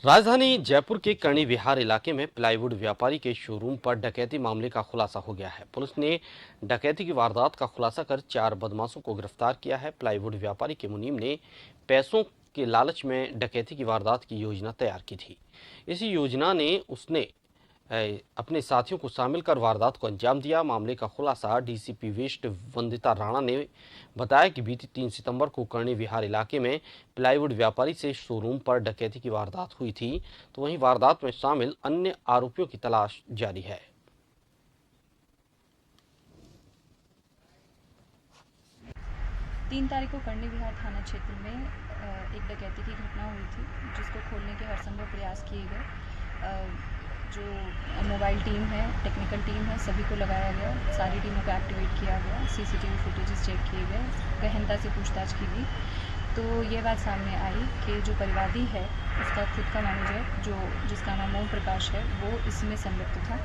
राजधानी जयपुर के कर्णी विहार इलाके में प्लाईवुड व्यापारी के शोरूम पर डकैती मामले का खुलासा हो गया है। पुलिस ने डकैती की वारदात का खुलासा कर 4 बदमाशों को गिरफ्तार किया है। प्लाईवुड व्यापारी के मुनीम ने पैसों के लालच में डकैती की वारदात की योजना तैयार की थी। इसी योजना ने उसने अपने साथियों को शामिल कर वारदात को अंजाम दिया। मामले का खुलासा डीसीपी वेस्ट वंदिता राणा ने बताया कि बीती 3 सितंबर को कर्णी विहार इलाके में प्लाईवुड व्यापारी से शोरूम पर डकैती की वारदात हुई थी, तो वहीं वारदात में शामिल अन्य आरोपियों की तलाश जारी है। तीन तारीख को कर्णी विहार थाना क्षेत्र में एक डकैती की घटना हुई थी, जिसको खोलने के हरसंभव प्रयास किए गए। जो मोबाइल टीम है, टेक्निकल टीम है, सभी को लगाया गया, सारी टीमों को एक्टिवेट किया गया, सीसीटीवी फुटेजेस चेक किए गए, गहनता से पूछताछ की गई। तो ये बात सामने आई कि जो परिवादी है उसका खुद का मैनेजर जिसका नाम ओम प्रकाश है, वो इसमें संलिप्त था।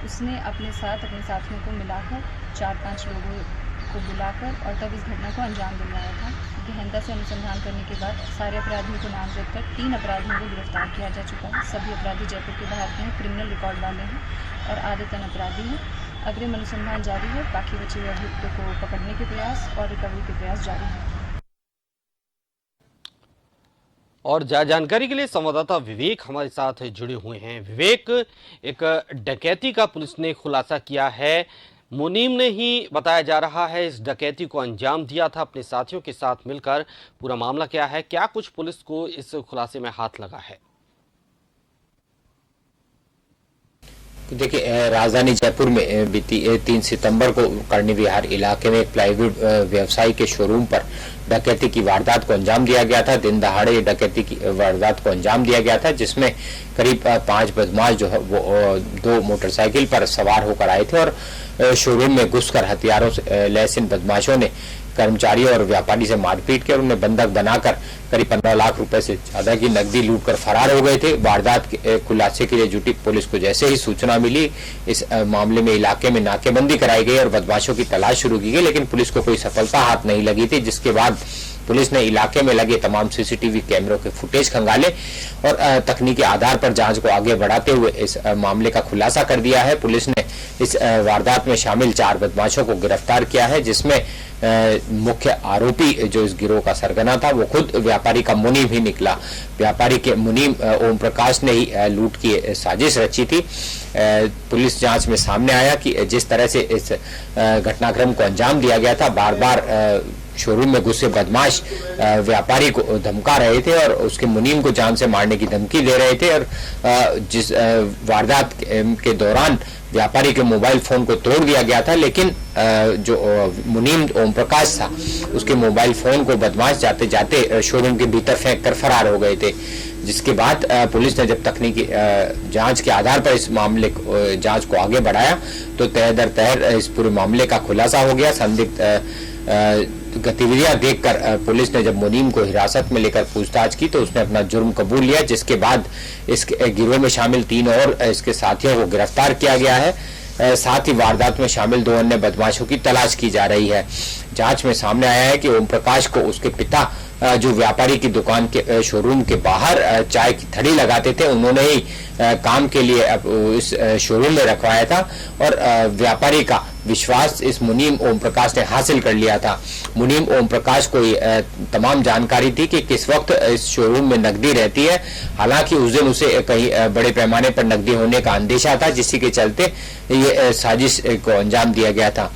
उसने अपने साथियों को मिलाकर 4-5 लोगों को बुलाकर और तब इस घटना को अंजाम दिलवाया था। गहनता से अनुसंधान करने के बाद सारे अपराधियों को नामजद कर 3 अपराधियों को गिरफ्तार किया जा चुका है। सभी अपराधी जयपुर के बाहर के हैं, क्रिमिनल रिकॉर्ड वाले हैं और आदतन अपराधी हैं। अग्रिम अनुसंधान जारी है, बाकी बचे हुए अभियुक्तों को पकड़ने के प्रयास और रिकवरी के प्रयास जारी हैं। और जानकारी के लिए संवाददाता विवेक हमारे साथ जुड़े हुए हैं। विवेक, एक डकैती का पुलिस ने खुलासा किया है। मुनीम ने ही बताया जा रहा है इस डकैती को अंजाम दिया था अपने साथियों के साथ मिलकर। पूरा मामला क्या है, क्या कुछ पुलिस को इस खुलासे में हाथ लगा है? देखिए, राजधानी जयपुर में बीती 3 सितंबर को कर्णी विहार इलाके में प्लाईवुड व्यवसायी के शोरूम पर डकैती की वारदात को अंजाम दिया गया था। दिन दहाड़े डकैती की वारदात को अंजाम दिया गया था, जिसमें करीब 5 बदमाश जो है वो 2 मोटरसाइकिल पर सवार होकर आए थे और शोरूम में घुसकर हथियारों से लैस इन बदमाशों ने कर्मचारियों और व्यापारी से मारपीट कर उन्हें बंधक बनाकर करीब 15 लाख रुपए से ज्यादा की नकदी लूटकर फरार हो गए थे। वारदात के खुलासे के लिए जुटी पुलिस को जैसे ही सूचना मिली, इस मामले में इलाके में नाकेबंदी कराई गई और बदमाशों की तलाश शुरू की गई, लेकिन पुलिस को कोई सफलता हाथ नहीं लगी थी। जिसके बाद पुलिस ने इलाके में लगे तमाम सीसीटीवी कैमरों के फुटेज खंगाले और तकनीकी आधार पर जांच को आगे बढ़ाते हुए इस मामले का खुलासा कर दिया है। पुलिस ने इस वारदात में शामिल 4 बदमाशों को गिरफ्तार किया है, जिसमें मुख्य आरोपी जो इस गिरोह का सरगना था वो खुद व्यापारी का मुनीम ही निकला। व्यापारी के मुनीम ओम प्रकाश ने ही लूट की साजिश रची थी। पुलिस जांच में सामने आया कि जिस तरह से इस घटनाक्रम को अंजाम दिया गया था, बार बार शोरूम में घुसे बदमाश व्यापारी को धमका रहे थे और उसके मुनीम को जान से मारने की धमकी दे रहे थे। और जिस वारदात के दौरान व्यापारी के मोबाइल फोन को तोड़ दिया गया था, लेकिन जो मुनीम ओम प्रकाश था उसके मोबाइल फोन को बदमाश जाते जाते शोरूम के भीतर फेंक कर फरार हो गए थे। जिसके बाद पुलिस ने जब तकनीकी जांच के आधार पर इस मामले जांच को आगे बढ़ाया तो तह दर तह इस पूरे मामले का खुलासा हो गया। संदिग्ध गतिविधियां देखकर पुलिस ने जब मुनीम को हिरासत में लेकर पूछताछ की तो उसने अपना जुर्म कबूल लिया, जिसके बाद इस गिरोह में शामिल 3 और इसके साथियों को गिरफ्तार किया गया है। साथ ही वारदात में शामिल 2 अन्य बदमाशों की तलाश की जा रही है। जांच में सामने आया है कि ओम प्रकाश को उसके पिता जो व्यापारी की दुकान के शोरूम के बाहर चाय की थड़ी लगाते थे, उन्होंने ही काम के लिए इस शोरूम में रखवाया था और व्यापारी का विश्वास इस मुनीम ओम प्रकाश ने हासिल कर लिया था। मुनीम ओम प्रकाश को तमाम जानकारी थी कि किस वक्त इस शोरूम में नकदी रहती है। हालांकि उस दिन उसे कहीं बड़े पैमाने पर नकदी होने का अंदेशा था, जिसी के चलते ये साजिश को अंजाम दिया गया था।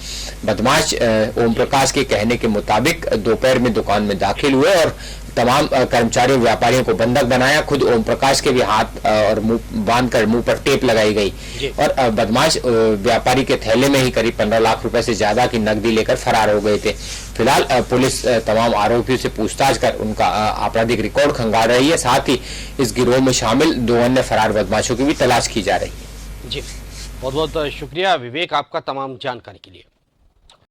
बदमाश ओम प्रकाश के कहने के मुताबिक दोपहर में दुकान में दाखिल हुए और तमाम कर्मचारियों व्यापारियों को बंधक बनाया। खुद ओम प्रकाश के भी हाथ और मुंह बांधकर मुंह पर टेप लगाई गई और बदमाश व्यापारी के थैले में ही करीब 15 लाख रुपए से ज्यादा की नकदी लेकर फरार हो गए थे। फिलहाल पुलिस तमाम आरोपियों से पूछताछ कर उनका आपराधिक रिकॉर्ड खंगाल रही है। साथ ही इस गिरोह में शामिल 2 अन्य फरार बदमाशों की भी तलाश की जा रही है। जी, बहुत बहुत शुक्रिया विवेक आपका तमाम जानकारी के लिए।